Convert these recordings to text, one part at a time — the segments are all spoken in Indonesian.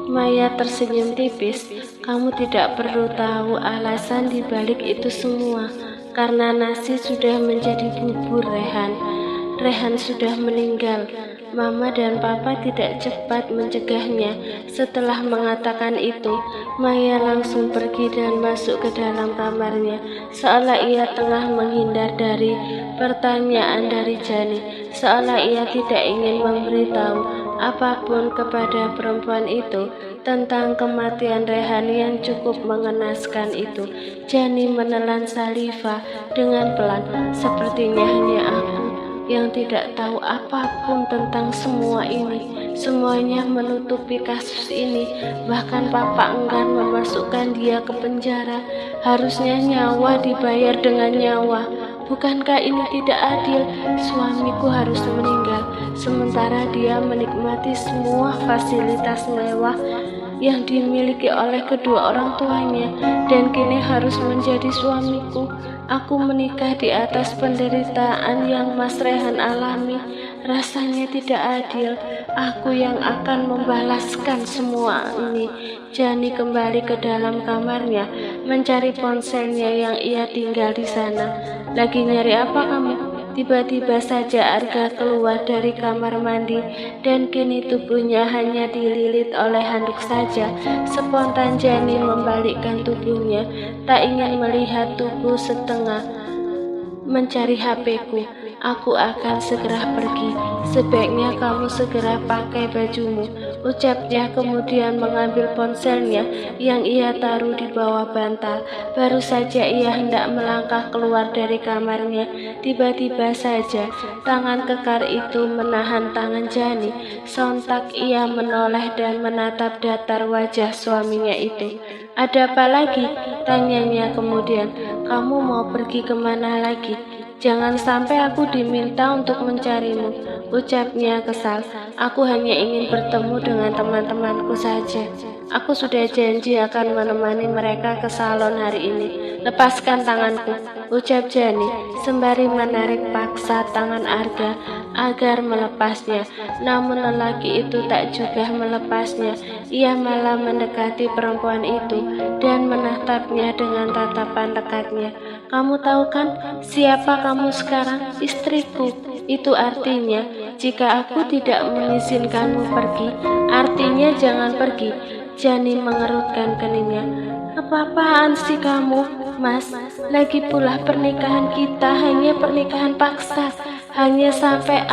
Maya tersenyum tipis. Kamu tidak perlu tahu alasan di balik itu semua. Karena nasi sudah menjadi bubur, Rehan. Rehan sudah meninggal. Mama dan Papa tidak cepat mencegahnya. Setelah mengatakan itu, Maya langsung pergi dan masuk ke dalam kamarnya, seolah ia tengah menghindar dari pertanyaan dari Jani, seolah ia tidak ingin memberitahu apapun kepada perempuan itu tentang kematian Rehan yang cukup mengenaskan itu. Jani menelan saliva dengan pelan. Sepertinya hanya aku yang tidak tahu apapun tentang semua ini. Semuanya menutupi kasus ini. Bahkan Papa enggan memasukkan dia ke penjara. Harusnya nyawa dibayar dengan nyawa. Bukankah ini tidak adil? Suamiku harus meninggal, sementara dia menikmati semua fasilitas mewah yang dimiliki oleh kedua orang tuanya, dan kini harus menjadi suamiku. Aku menikah di atas penderitaan yang Mas Rehan alami. Rasanya tidak adil. Aku yang akan membalaskan semua ini. Jani kembali ke dalam kamarnya, mencari ponselnya yang ia tinggal di sana. Lagi nyari apa kamu? Tiba-tiba saja Arga keluar dari kamar mandi dan kini tubuhnya hanya dililit oleh handuk saja. Spontan Jani membalikkan tubuhnya, tak ingin melihat tubuh setengah. Mencari HP-ku. Aku akan segera pergi. Sebaiknya kamu segera pakai bajumu, ucapnya, kemudian mengambil ponselnya yang ia taruh di bawah bantal. Baru saja ia hendak melangkah keluar dari kamarnya, tiba-tiba saja tangan kekar itu menahan tangan Jani. Sontak ia menoleh dan menatap datar wajah suaminya itu. Ada apa lagi? Tanyanya kemudian. Kamu mau pergi kemana lagi? Jangan sampai aku diminta untuk mencarimu, ucapnya kesal. Aku hanya ingin bertemu dengan teman-temanku saja. Aku sudah janji akan menemani mereka ke salon hari ini. Lepaskan tanganku, ucap Jani, sembari menarik paksa tangan Arga agar melepasnya. Namun lelaki itu tak juga melepasnya. Ia malah mendekati perempuan itu dan menatapnya dengan tatapan dekatnya. Kamu tahu kan siapa kamu sekarang? Istriku. Itu artinya jika aku tidak mengizinkanmu pergi, artinya jangan pergi. Jani mengerutkan keningnya. Apa-apaan sih kamu, Mas? Lagi pula pernikahan kita hanya pernikahan paksa, hanya sampai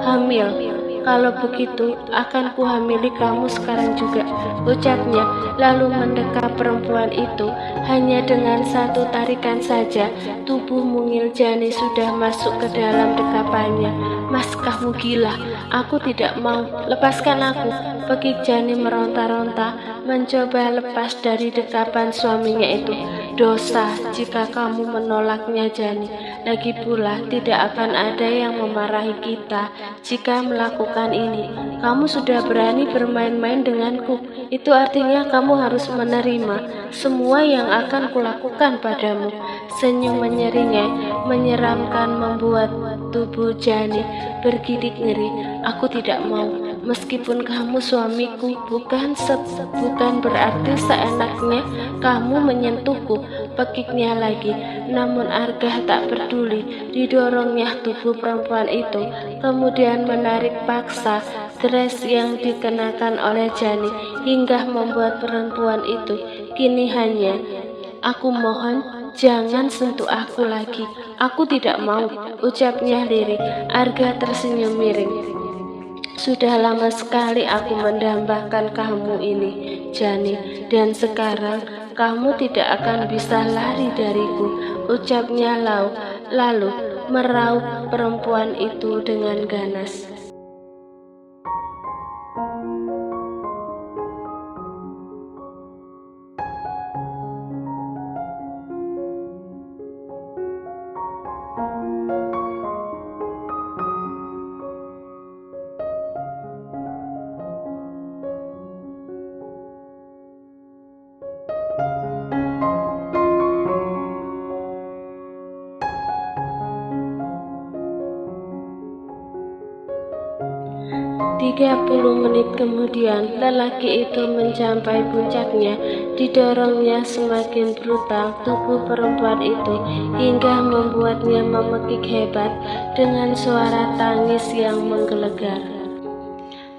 hamil. Kalau begitu, akan kuhamili kamu sekarang juga, ucapnya, lalu mendekap perempuan itu. Hanya dengan satu tarikan saja, tubuh mungil Jani sudah masuk ke dalam dekapannya. Mas, kamu gila, aku tidak mau, lepaskan aku. Pekik Jani meronta-ronta, mencoba lepas dari dekapan suaminya itu. Dosa jika kamu menolaknya, Jani. Lagi pula tidak akan ada yang memarahi kita jika melakukan ini. Kamu sudah berani bermain-main denganku. Itu artinya kamu harus menerima semua yang akan kulakukan padamu. Senyum menyeringai, menyeramkan membuat tubuh Jani bergidik ngeri. Aku tidak mau. Meskipun kamu suamiku, bukan berarti seenaknya kamu menyentuhku, pekiknya lagi. Namun Arga tak peduli. Didorongnya tubuh perempuan itu, kemudian menarik paksa dress yang dikenakan oleh Jani hingga membuat perempuan itu kini hanya, aku mohon jangan sentuh aku lagi. Aku tidak mau, ucapnya lirik. Arga tersenyum miring. Sudah lama sekali aku mendambakan kamu ini, Jani, dan sekarang kamu tidak akan bisa lari dariku, ucapnya lalu meraup perempuan itu dengan ganas. Di 30 menit kemudian, lelaki itu mencapai puncaknya. Didorongnya semakin brutal tubuh perempuan itu hingga membuatnya memekik hebat dengan suara tangis yang menggelegar.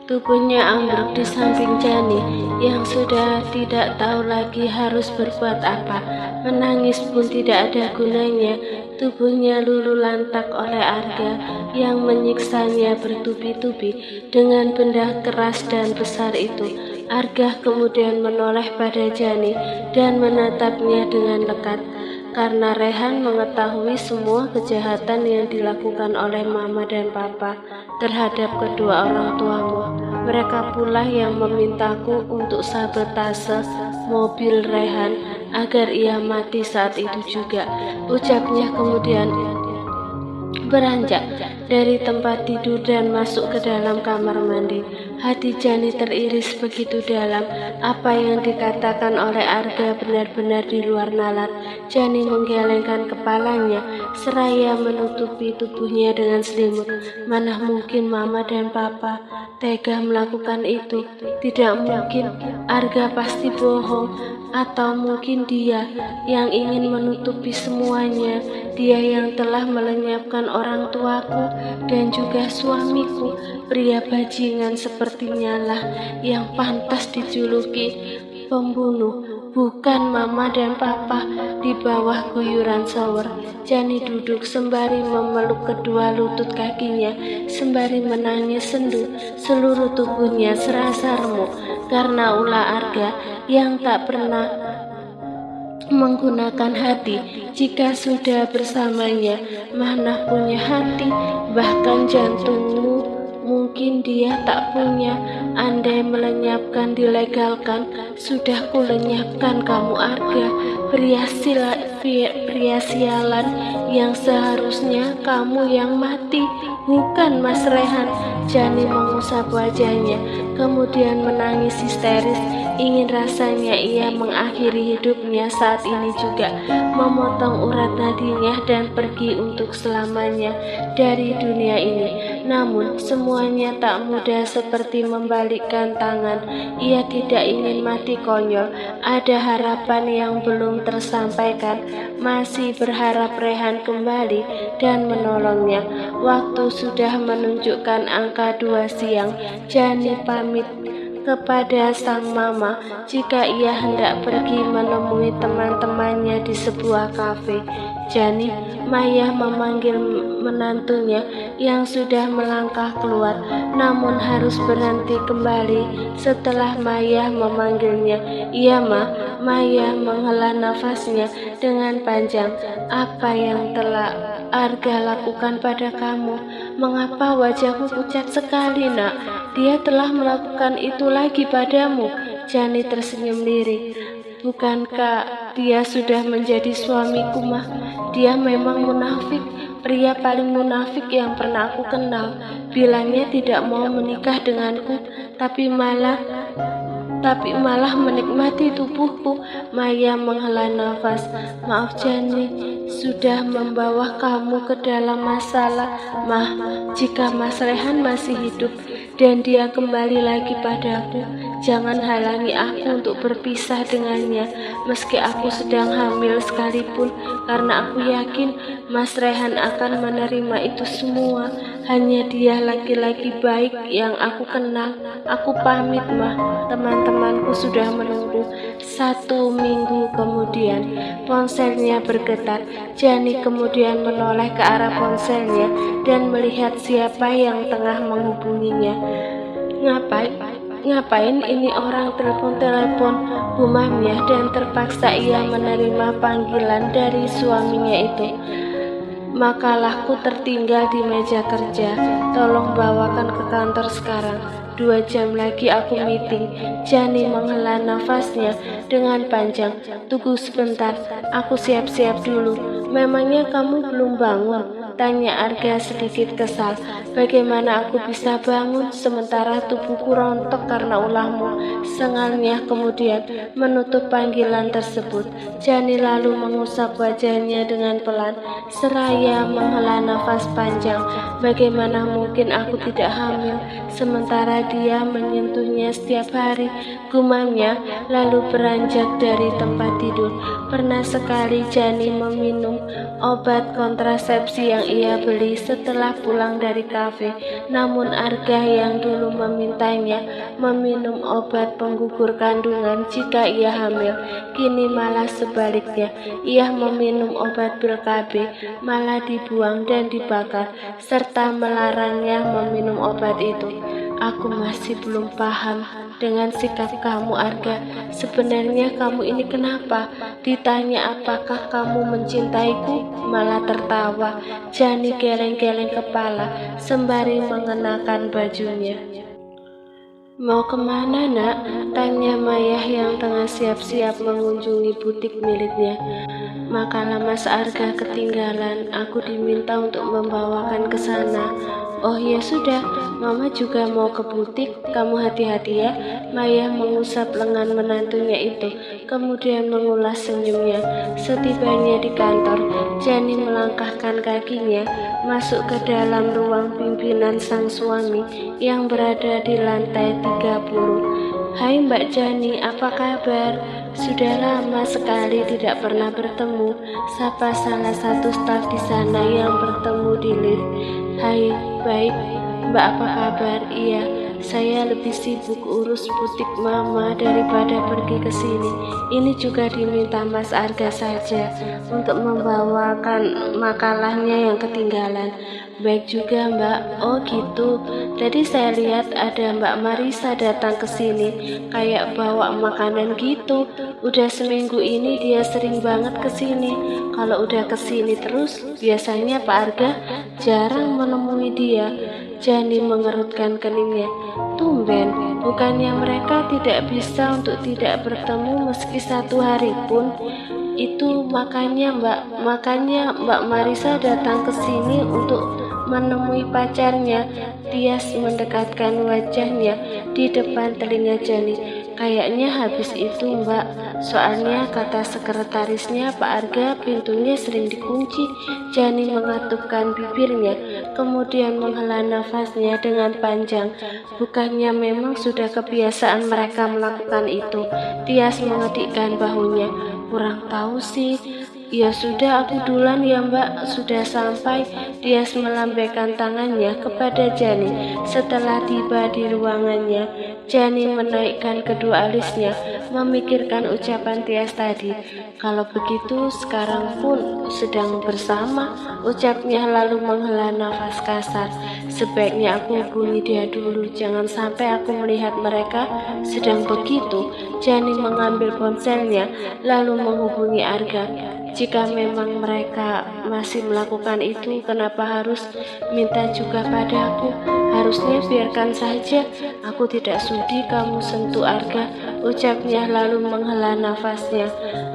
Tubuhnya ambruk di samping Jani yang sudah tidak tahu lagi harus berbuat apa. Menangis pun tidak ada gunanya. Tubuhnya luluh lantak oleh Arga yang menyiksanya bertubi-tubi dengan benda keras dan besar itu. Arga kemudian menoleh pada Jani dan menatapnya dengan lekat. Karena Rehan mengetahui semua kejahatan yang dilakukan oleh Mama dan Papa terhadap kedua orang tuamu. Mereka pula yang memintaku untuk sabotase mobil Rehan agar ia mati saat itu juga, ucapnya kemudian beranjak dari tempat tidur dan masuk ke dalam kamar mandi. Hati Jani teriris begitu dalam. Apa yang dikatakan oleh Arga benar-benar di luar nalar. Jani menggelengkan kepalanya seraya menutupi tubuhnya dengan selimut. Mana mungkin Mama dan Papa tega melakukan itu? Tidak mungkin. Arga pasti bohong. Atau mungkin dia yang ingin menutupi semuanya. Dia yang telah melenyapkan orang tuaku dan juga suamiku. Pria bajingan sepertinya lah yang pantas dijuluki pembunuh, bukan Mama dan Papa. Di bawah guyuran shower, Jani duduk sembari memeluk kedua lutut kakinya, sembari menangis sendu. Seluruh tubuhnya serasa remuk karena ulah Arga yang tak pernah menggunakan hati. Jika sudah bersamanya, mana punya hati, bahkan jantungmu mungkin dia tak punya. Andai melenyapkan dilegalkan, sudah kulenyapkan kamu Arga. Pria sialan yang seharusnya kamu yang mati, bukan Mas Rehan. Jani mengusap wajahnya, kemudian menangis histeris. Ingin rasanya ia mengakhiri hidupnya saat ini juga, memotong urat nadinya dan pergi untuk selamanya dari dunia ini. Namun semuanya tak mudah seperti membalikkan tangan. Ia tidak ingin mati konyol. Ada harapan yang belum tersampaikan. Masih berharap Rehan kembali dan menolongnya. Waktu sudah menunjukkan angka 2 siang. Jani pamit kepada sang mama jika ia hendak pergi menemui teman-temannya di sebuah kafe. Jani, Maya memanggil menantunya yang sudah melangkah keluar, namun harus berhenti kembali setelah Maya memanggilnya. Iya, Ma. Maya menghela nafasnya dengan panjang. Apa yang telah Arga lakukan pada kamu? Mengapa wajahmu pucat sekali, Nak? Dia telah melakukan itu lagi padamu. Jani tersenyum lirik. Bukankah dia sudah menjadi suamiku, Mah? Dia memang munafik, pria paling munafik yang pernah aku kenal. Bilangnya tidak mau menikah denganku, tapi malah menikmati tubuhku. Maya menghela nafas. Maaf Jani, sudah membawa kamu ke dalam masalah. Mah, jika Mas Rehan masih hidup dan dia kembali lagi padaku, jangan halangi aku untuk berpisah dengannya, meski aku sedang hamil sekalipun, karena aku yakin Mas Rehan akan menerima itu semua. Hanya dia laki-laki baik yang aku kenal. Aku pamit, Mah. Teman-temanku sudah menunggu. 1 minggu kemudian, ponselnya bergetar. Jani kemudian menoleh ke arah ponselnya dan melihat siapa yang tengah menghubunginya. Ngapain ini orang telepon-telepon, gumamnya, dan terpaksa ia menerima panggilan dari suaminya itu. Makalahku tertinggal di meja kerja. Tolong bawakan ke kantor sekarang. 2 jam lagi aku meeting. Jani menghela nafasnya dengan panjang. Tunggu sebentar, aku siap-siap dulu. Memangnya kamu belum bangun? Tanya Arga sedikit kesal. Bagaimana aku bisa bangun sementara tubuhku rontok karena ulahmu? Sengalnya kemudian menutup panggilan tersebut. Jani lalu mengusap wajahnya dengan pelan, seraya menghela nafas panjang. Bagaimana mungkin aku tidak hamil, sementara dia menyentuhnya setiap hari, gumamnya, lalu beranjak dari tempat tidur. Pernah sekali Jani meminum obat kontrasepsi yang ia beli setelah pulang dari kafe. Namun Arga yang dulu memintanya meminum obat penggugur kandungan jika ia hamil, kini malah sebaliknya. Ia meminum obat pil KB, malah dibuang dan dibakar, serta melarangnya meminum obat itu. Aku masih belum paham dengan sikap kamu, Arga. Sebenarnya kamu ini kenapa? Ditanya apakah kamu mencintaiku, malah tertawa. Jani geleng-geleng kepala sembari mengenakan bajunya. Mau kemana, nak? Tanya Mayah yang tengah siap-siap mengunjungi butik miliknya. Makalah Mas Arga ketinggalan, aku diminta untuk membawakan ke sana. Oh ya sudah, Mama juga mau ke butik, kamu hati-hati ya. Mayah mengusap lengan menantunya itu, kemudian mengulas senyumnya. Setibanya di kantor, Jani melangkahkan kakinya masuk ke dalam ruang pimpinan sang suami yang berada di lantai 30. Hai Mbak Jani, apa kabar? Sudah lama sekali tidak pernah bertemu, sapa salah satu staf di sana yang bertemu di lift. Hai, baik. Mbak apa kabar? Iya, saya lebih sibuk urus butik Mama daripada pergi ke sini. Ini juga diminta Mas Arga saja untuk membawakan makalahnya yang ketinggalan. Baik juga Mbak. Oh gitu. Tadi saya lihat ada Mbak Marisa datang ke sini kayak bawa makanan gitu. Udah seminggu ini dia sering banget ke sini. Kalau udah ke sini terus, biasanya Pak Arga jarang menemui dia. Jani mengerutkan keningnya. Tumben, bukannya mereka tidak bisa untuk tidak bertemu meski satu hari pun. Itu makanya Mbak Marisa datang ke sini untuk menemui pacarnya. Tias mendekatkan wajahnya di depan telinga Jani. Kayaknya habis itu Mbak, soalnya kata sekretarisnya Pak Arga pintunya sering dikunci. Jani mengatupkan bibirnya, kemudian menghela nafasnya dengan panjang. Bukannya memang sudah kebiasaan mereka melakukan itu? Tias mengedikkan bahunya. Kurang tahu sih. Ya sudah, aku duluan ya Mbak, sudah sampai. Tias melambaikan tangannya kepada Jani. Setelah tiba di ruangannya, Jani menaikkan kedua alisnya, memikirkan ucapan Tias tadi. Kalau begitu sekarang pun sedang bersama, ucapnya lalu menghela nafas kasar. Sebaiknya aku hubungi dia dulu, jangan sampai aku melihat mereka sedang begitu. Jani mengambil ponselnya lalu menghubungi Arga. Jika memang mereka masih melakukan itu, kenapa harus minta juga padaku? Harusnya biarkan saja. Aku tidak sudi kamu sentuh Arga, ucapnya lalu menghela nafasnya.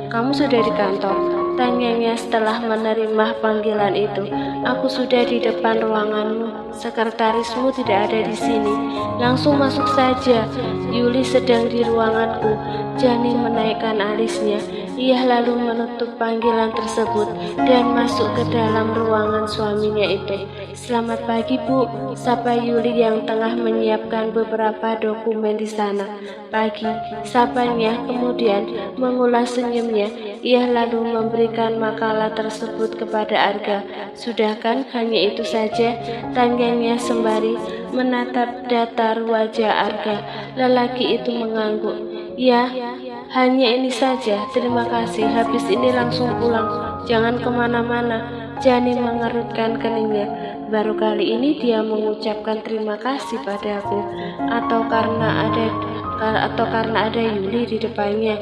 Kamu sudah di kantor? Tanyanya setelah menerima panggilan itu. Aku sudah di depan ruanganmu. Sekretarismu tidak ada di sini. Langsung masuk saja. Yuli sedang di ruanganku. Jani menaikkan alisnya. Ia lalu menutup panggilan tersebut dan masuk ke dalam ruangan suaminya itu. Selamat pagi Bu, sapa Yuli yang tengah menyiapkan beberapa dokumen di sana. Pagi, sapanya, kemudian mengulas senyumnya. Ia lalu memberikan makalah tersebut kepada Arga. Sudah kan, hanya itu saja? Tanyanya sembari menatap datar wajah Arga. Lelaki itu mengangguk. Ya, hanya ini saja, terima kasih. Habis ini langsung pulang, jangan kemana-mana. Jani mengerutkan keningnya. Baru kali ini dia mengucapkan terima kasih padaku, atau karena ada Yuli di depannya.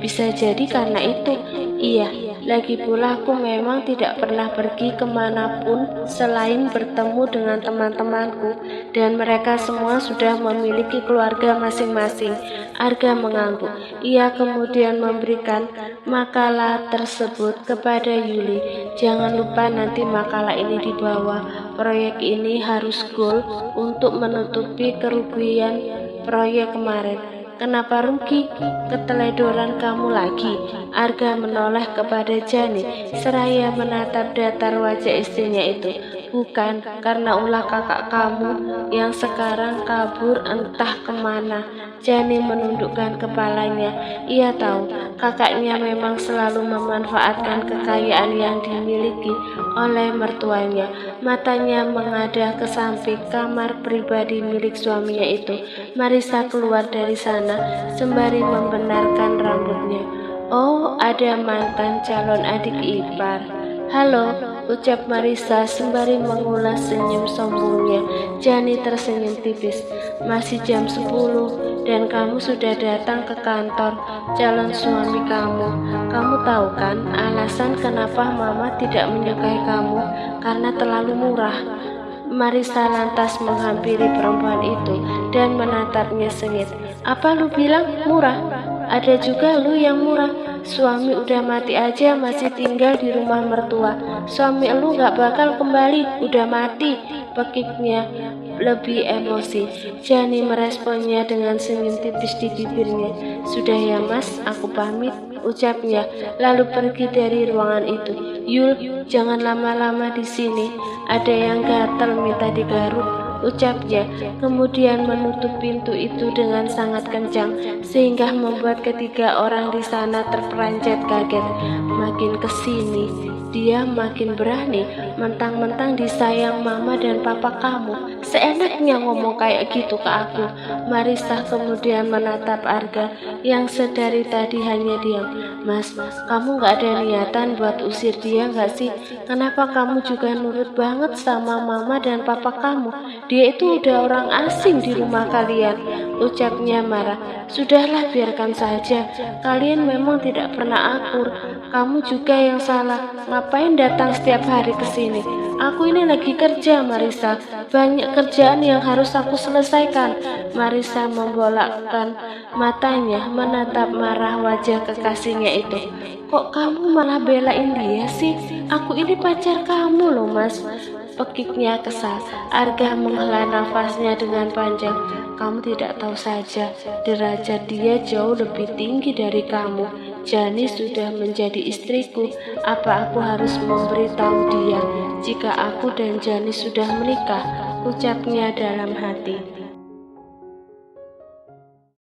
Bisa jadi karena itu. Iya, lagi pula aku memang tidak pernah pergi kemanapun selain bertemu dengan teman-temanku, dan mereka semua sudah memiliki keluarga masing-masing. Arga mengangguk. Ia kemudian memberikan makalah tersebut kepada Yuli. Jangan lupa nanti makalah ini dibawa. Proyek ini harus goal untuk menutupi kerugian proyek kemarin. Kenapa rugi? Keteledoran kamu lagi. Arga menoleh kepada Jani seraya menatap datar wajah istrinya itu. Bukan, karena ulah kakak kamu yang sekarang kabur entah kemana. Jani menundukkan kepalanya. Ia tahu kakaknya memang selalu memanfaatkan kekayaan yang dimiliki oleh mertuanya. Matanya mengadah ke samping kamar pribadi milik suaminya itu. Marisa keluar dari sana sembari membenarkan rambutnya. Oh, ada mantan calon adik ipar. Halo, ucap Marisa sembari mengulas senyum sombongnya. Jani tersenyum tipis. Masih jam 10 dan kamu sudah datang ke kantor calon suami kamu. Kamu tahu kan alasan kenapa mama tidak menyukai kamu? Karena terlalu murah. Marisa lantas menghampiri perempuan itu dan menatapnya sengit. Apa lu bilang murah? Ada juga lu yang murah. Suami udah mati aja masih tinggal di rumah mertua. Suami lu gak bakal kembali, udah mati. Pekiknya lebih emosi. Jani meresponnya dengan senyum tipis di bibirnya. Sudah ya mas, aku pamit, ucapnya, lalu pergi dari ruangan itu. Yul, jangan lama-lama di sini. Ada yang gatal minta digaruk, ucapnya, kemudian menutup pintu itu dengan sangat kencang sehingga membuat ketiga orang di sana terperanjat kaget. Makin kesini dia makin berani, mentang-mentang disayang mama dan papa kamu, seenaknya ngomong kayak gitu ke aku. Marisa kemudian menatap Arga yang sedari tadi hanya diam. Mas, kamu gak ada niatan buat usir dia gak sih? Kenapa kamu juga nurut banget sama mama dan papa kamu? Dia itu udah orang asing di rumah kalian, ucapnya marah. Sudahlah, biarkan saja. Kalian memang tidak pernah akur. Kamu juga yang salah. Ngapain datang setiap hari ke sini? Aku ini lagi kerja, Marisa. Banyak kerjaan yang harus aku selesaikan. Marisa membolakkan matanya menatap marah wajah kekasihnya itu. Kok kamu malah belain dia sih? Aku ini pacar kamu loh, Mas. Pekiknya kesal. Arga menghela nafasnya dengan panjang. Kamu tidak tahu saja, derajat dia jauh lebih tinggi dari kamu. Jani sudah menjadi istriku. Apa aku harus memberitahu dia jika aku dan Jani sudah menikah? Ucapnya dalam hati.